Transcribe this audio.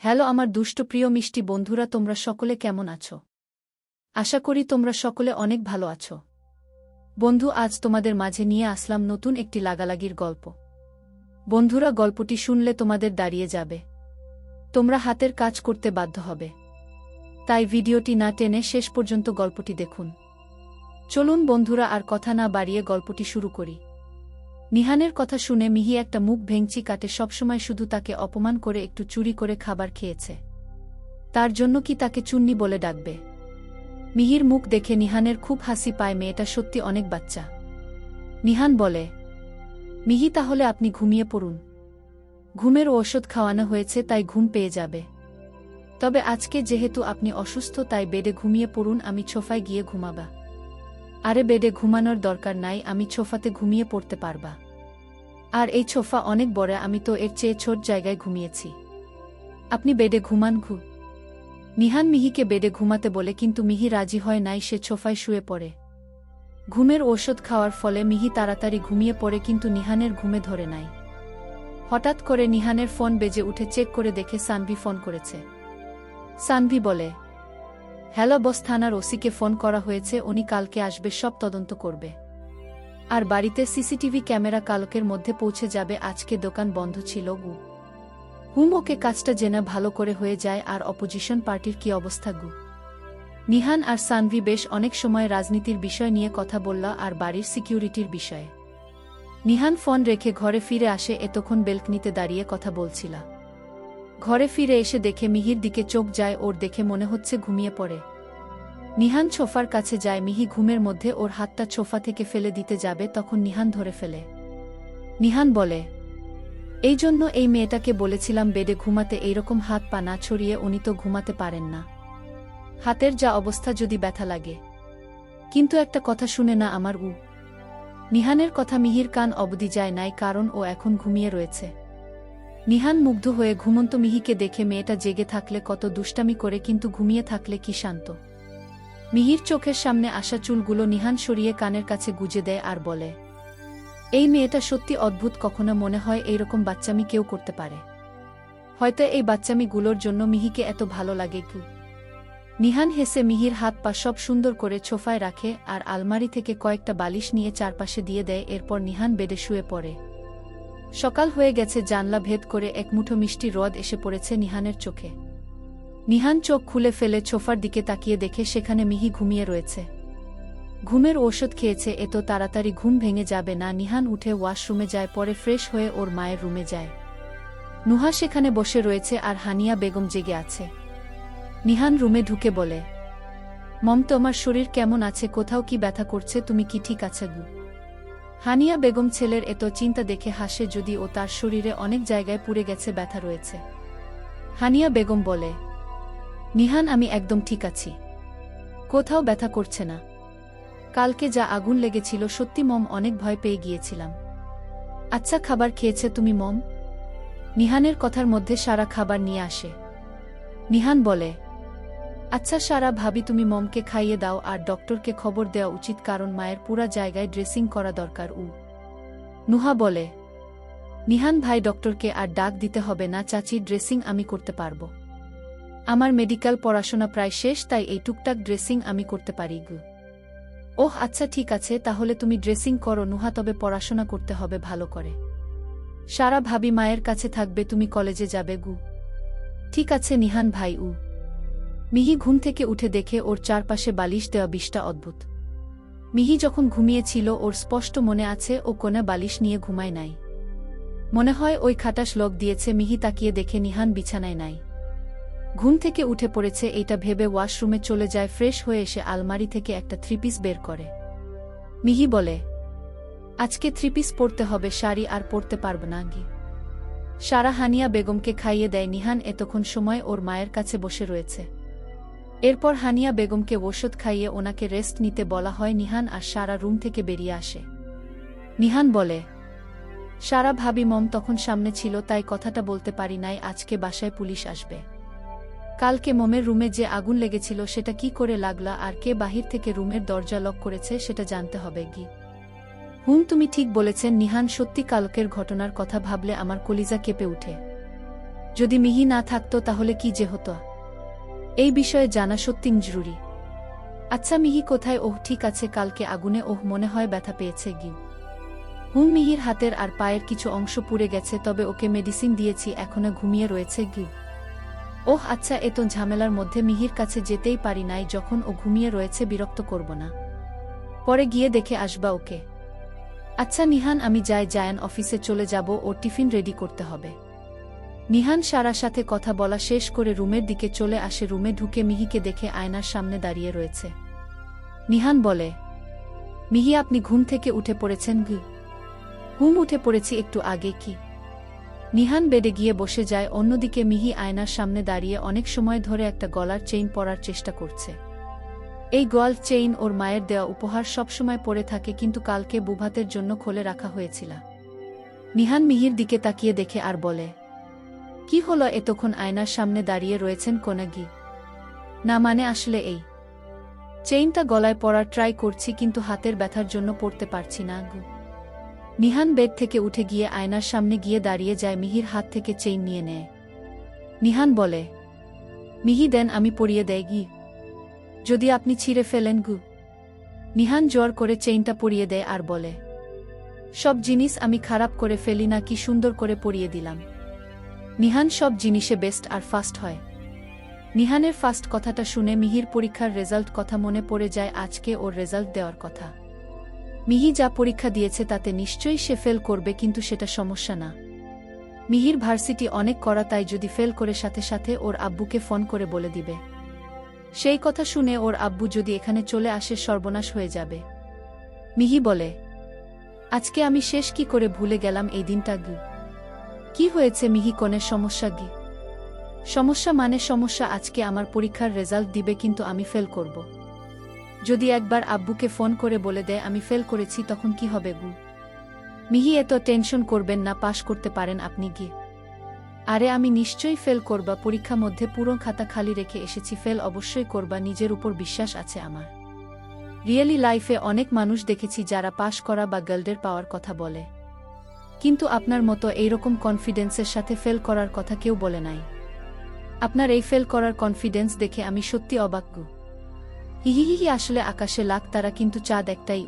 Hello আমার দুষ্ট প্রিয় মিষ্টি বন্ধুরা, তোমরা সকলে কেমন আছো? আশা করি তোমরা সকলে অনেক ভালো আছো। বন্ধু, আজ তোমাদের মাঝে নিয়ে আসলাম নতুন একটি লাগালাগির গল্প। বন্ধুরা, গল্পটি শুনলে তোমাদের দাঁড়িয়ে যাবে, তোমরা হাতের কাজ করতে বাধ্য হবে। তাই ভিডিওটি না টেনে শেষ পর্যন্ত গল্পটি দেখুন। চলুন বন্ধুরা, আর কথা না বাড়িয়ে গল্পটি শুরু করি। নিহানের কথা শুনে মিহি একটা মুখ ভেঙচি কাটে। সবসময় শুধু তাকে অপমান করে একটু চুরি করে খাবার খেয়েছে, তার জন্য কি তাকে চুন্নি বলে ডাকবে? মিহির মুখ দেখে নিহানের খুব হাসি পায়। মেয়েটা সত্যি অনেক বাচ্চা। নিহান বলে, মিহি তাহলে আপনি ঘুমিয়ে পড়ুন, ঘুমের ঔষধ খাওয়ানো হয়েছে তাই ঘুম পেয়ে যাবে। তবে আজকে যেহেতু আপনি অসুস্থ তাই বেডে ঘুমিয়ে পড়ুন, আমি সোফায় গিয়ে ঘুমাবা। আরে বেডে ঘুমানোর দরকার নাই, আমি সোফাতে ঘুমিয়ে পড়তে পারবা। আর এই সোফা অনেক বড়, আমি তো এর চেয়ে ছোট জায়গায় ঘুমিয়েছি। আপনি বেডে ঘুমান। নিহান মিহিকে বেডে ঘুমাতে বলে, কিন্তু মিহি রাজি হয় নাই। সে সোফায় শুয়ে পড়ে। ঘুমের ঔষধ খাওয়ার ফলে মিহি তাড়াতাড়ি ঘুমিয়ে পড়ে, কিন্তু নিহানের ঘুমে ধরে নাই। হঠাৎ করে নিহানের ফোন বেজে উঠে চেক করে দেখে সানভি ফোন করেছে। সানভি বলে, হ্যালো বস, থানার ওসিকে ফোন করা হয়েছে, উনি কালকে আসবে, সব তদন্ত করবে। আর বাড়িতে সিসিটিভি ক্যামেরা কালকের মধ্যে পৌঁছে যাবে। আজকে দোকান বন্ধ ছিল। ওকে কাজটা জেনে ভালো করে হয়ে যায়। আর অপোজিশন পার্টির কি অবস্থা? নিহান আর সানভি বেশ অনেক সময় রাজনীতির বিষয় নিয়ে কথা বলল আর বাড়ির সিকিউরিটির বিষয়ে। নিহান ফোন রেখে ঘরে ফিরে আসে। এতক্ষণ বেলকনিতে দাঁড়িয়ে কথা বলছিল। ঘরে ফিরে এসে দেখে মিহির দিকে চোখ যায়। ওর দেখে মনে হচ্ছে ঘুমিয়ে পড়ে। নিহান সোফার কাছে যায়। মিহি ঘুমের মধ্যে ওর হাতটা সোফা থেকে ফেলে দিতে যাবে, তখন নিহান ধরে ফেলে। নিহান বলে, এই জন্য এই মেয়েটাকে বলেছিলাম বেডে ঘুমাতে, এইরকম হাত পা না ছড়িয়ে। উনি তো ঘুমাতে পারেন না, হাতের যা অবস্থা, যদি ব্যথা লাগে। কিন্তু একটা কথা শুনে না আমার। নিহানের কথা মিহির কান অবধি যায় নাই, কারণ ও এখন ঘুমিয়ে রয়েছে। নিহান মুগ্ধ হয়ে ঘুমন্ত মিহিকে দেখে, মেয়েটা জেগে থাকলে কত দুষ্টামি করে, কিন্তু ঘুমিয়ে থাকলে কি শান্ত। মিহির চোখের সামনে আসা চুলগুলো নিহান সরিয়ে কানের কাছে গুজে দেয় আর বলে, এই মেয়েটা সত্যি অদ্ভুত। কখনো মনে হয় এইরকম বাচ্চামি কেউ করতে পারে। হয়তো এই বাচ্চামিগুলোর জন্য মিহিকে এত ভালো লাগে। নিহান হেসে মিহির হাত পা সব সুন্দর করে সোফায় রাখে আর আলমারি থেকে কয়েকটা বালিশ নিয়ে চারপাশে দিয়ে দেয়। এরপর নিহান বেডে শুয়ে পড়ে। সকাল হয়ে গেছে। জানলা ভেদ করে এক মুঠো মিষ্টি রোদ এসে পড়েছে নিহানের চোখে। নিহান চোখ খুলে ফেলে সোফার দিকে তাকিয়ে দেখে সেখানে মিহি ঘুমিয়ে রয়েছে। ঘুমের ঔষধ খেয়েছে, এত তাড়াতাড়ি ঘুম ভেঙে যাবে না। নিহান উঠে ওয়াশরুমে যায়, পরে ফ্রেশ হয়ে ওর মায়ের রুমে যায়। নুহা সেখানে বসে রয়েছে আর হানিয়া বেগম জেগে আছে। নিহান রুমে ঢুকে বলে, মম, তোমার শরীর কেমন আছে? কোথাও কি ব্যথা করছে? তুমি কি ঠিক আছে? হানিয়া বেগম ছেলের এত চিন্তা দেখে হাসে, যদি ও তার শরীরে অনেক জায়গায় পুড়ে গেছে, ব্যথা রয়েছে। হানিয়া বেগম বলে, নিহান, আমি একদম ঠিক আছি, কোথাও ব্যথা করছে না। কালকে যা আগুন লেগেছিল, সত্যি মম, অনেক ভয় পেয়ে গিয়েছিলাম। আচ্ছা, খাবার খেয়েছে তুমি মম? নিহানের কথার মধ্যে সারা খাবার নিয়ে আসে। নিহান বলে, আচ্ছা সারা ভাবি, তুমি মমকে খাইয়ে দাও আর ডক্টরকে খবর দেওয়া উচিত, কারণ মায়ের পুরা জায়গায় ড্রেসিং করা দরকার। নুহা বলে, নিহান ভাই, ডক্টরকে আর ডাক দিতে হবে না, চাচির ড্রেসিং আমি করতে পারবো। আমার মেডিকেল পড়াশোনা প্রায় শেষ, তাই এই টুকটাক ড্রেসিং আমি করতে পারি। ওহ আচ্ছা ঠিক আছে, তাহলে তুমি ড্রেসিং করো নুহা, তবে পড়াশোনা করতে হবে ভালো করে। সারা ভাবি মায়ের কাছে থাকবে, তুমি কলেজে যাবে। ঠিক আছে নিহান ভাই। মিহি ঘুম থেকে উঠে দেখে ওর চারপাশে বালিশ দেওয়া বিষটা অদ্ভুত। মিহি যখন ঘুমিয়েছিল ওর স্পষ্ট মনে আছে ও কোনে বালিশ নিয়ে ঘুমায় নাই। মনে হয় ওই খাটাস লোক দিয়েছে। মিহি তাকিয়ে দেখে নিহান বিছানায় নাই। ঘুম থেকে উঠে পড়েছে এইটা ভেবে ওয়াশরুমে চলে যায়। ফ্রেশ হয়ে এসে আলমারি থেকে একটা থ্রিপিস বের করে। মিহি বলে, আজকে থ্রিপিস পরতে হবে, শাড়ি আর পরতে পারব না। সারা হানিয়া বেগমকে খাইয়ে দেয়। নিহান এতক্ষণ সময় ওর মায়ের কাছে বসে রয়েছে। এরপর হানিয়া বেগমকে ওষুধ খাইয়ে ওনাকে রেস্ট নিতে বলা হয়। নিহান আর সারা রুম থেকে বেরিয়ে আসে। নিহান বলে, সারা ভাবি মম তখন সামনে ছিল, তাই কথাটা বলতে পারি নাই। আজকে বাসায় পুলিশ আসবে। কালকে মমের রুমে যে আগুন লেগেছিল সেটা কি করে লাগলা, আর কে বাহির থেকে রুমের দরজা লক করেছে সেটা জানতে হবে। তুমি ঠিক বলেছেন নিহান, সত্যি কালকের ঘটনার কথা ভাবলে আমার কলিজা কেঁপে উঠে। যদি মিহি না থাকতো তাহলে কি যে হতো? এই বিষয়ে জানা সত্যি জরুরি। আচ্ছা মিহি কোথায়? ওহ ঠিক আছে, কালকে আগুনে। ওহ মনে হয় ব্যথা পেয়েছে গিউ। মিহির হাতের আর পায়ের কিছু অংশ পুড়ে গেছে, তবে ওকে মেডিসিন দিয়েছি, এখনো ঘুমিয়ে রয়েছে গিউ। ওহ আচ্ছা, এত ঝামেলার মধ্যে মিহির কাছে যেতেই পারি নাই, যখন ও ঘুমিয়ে রয়েছে বিরক্ত করব না, পরে গিয়ে দেখে আসবা ওকে। আচ্ছা নিহান আমি যাই, জায়ান অফিসে চলে যাব, ওর টিফিন রেডি করতে হবে। নিহান সারার সাথে কথা বলা শেষ করে রুমের দিকে চলে আসে। রুমে ঢুকে মিহিকে দেখে আয়নার সামনে দাঁড়িয়ে রয়েছে। নিহান বলে, মিহি আপনি ঘুম থেকে উঠে পড়েছেন? উঠে পড়েছি একটু আগে। কি? নিহান বেডে গিয়ে বসে যায়। অন্যদিকে মিহি আয়নার সামনে দাঁড়িয়ে অনেক সময় ধরে একটা গলার চেইন পরার চেষ্টা করছে। এই গোল্ড চেইন ওর মায়ের দেওয়া উপহার, সবসময় পরে থাকে, কিন্তু কালকে বুভাতের জন্য খুলে রাখা হয়েছিল। নিহান মিহির দিকে তাকিয়ে দেখে আর বলে, কি হলো, এতক্ষণ আয়নার সামনে দাঁড়িয়ে রয়েছেন কোনাগি? না মানে আসলে এই চেইনটা গলায় পরার ট্রাই করছি, কিন্তু হাতের ব্যথার জন্য পরতে পারছি না। নিহান বেড থেকে উঠে গিয়ে আয়নার সামনে গিয়ে দাঁড়িয়ে যায়, মিহির হাত থেকে চেইন নিয়ে নেয়। নিহান বলে, মিহি দেন, আমি পরিয়ে দেয় গি। যদি আপনি ছিঁড়ে ফেলেন গু। নিহান জোর করে চেইনটা পরিয়ে দেয় আর বলে, সব জিনিস আমি খারাপ করে ফেলি না, কি সুন্দর করে পরিয়ে দিলাম। নিহান সব জিনিসে বেস্ট আর ফাস্ট হয়। নিহানের ফাস্ট কথাটা শুনে মিহির পরীক্ষার রেজাল্ট কথা মনে পড়ে যায়। আজকে ওর রেজাল্ট দেওয়ার কথা। মিহি যা পরীক্ষা দিয়েছে তাতে নিশ্চয়ই সে ফেল করবে, কিন্তু সেটা সমস্যা না। মিহির ভার্সিটি অনেক করা, তাই যদি ফেল করে সাথে সাথে ওর আব্বুকে ফোন করে বলে দিবে। সেই কথা শুনে ওর আব্বু যদি এখানে চলে আসে, সর্বনাশ হয়ে যাবে। মিহি বলে, আজকে আমি শেষ কি করে ভুলে গেলাম এই দিনটা। কি হয়েছে মিহি, কোনের সমস্যা? সমস্যা মানে সমস্যা, আজকে আমার পরীক্ষার রেজাল্ট দিবে, কিন্তু আমি ফেল করব। যদি একবার আব্বুকে ফোন করে বলে দেয় আমি ফেল করেছি, তখন কি হবে? মিহি এত টেনশন করবেন না, পাশ করতে পারেন আপনি। আরে আমি নিশ্চয়ই ফেল করবা, পরীক্ষা মধ্যে পুরো খাতা খালি রেখে এসেছি, ফেল অবশ্যই করবা, নিজের উপর বিশ্বাস আছে আমার। রিয়েলি লাইফে অনেক মানুষ দেখেছি যারা পাশ করা বা গোল্ডের পাওয়ার কথা বলে, কিন্তু আপনার মতো এইরকম কনফিডেন্সের সাথে ফেল করার কথা কেউ বলে নাই। আপনার এই ফেল করার কনফিডেন্স দেখে আমি সত্যি অবাক। হিহিহি, আসলে আকাশে লাখ তারা, কিন্তু চাঁদ একটাই।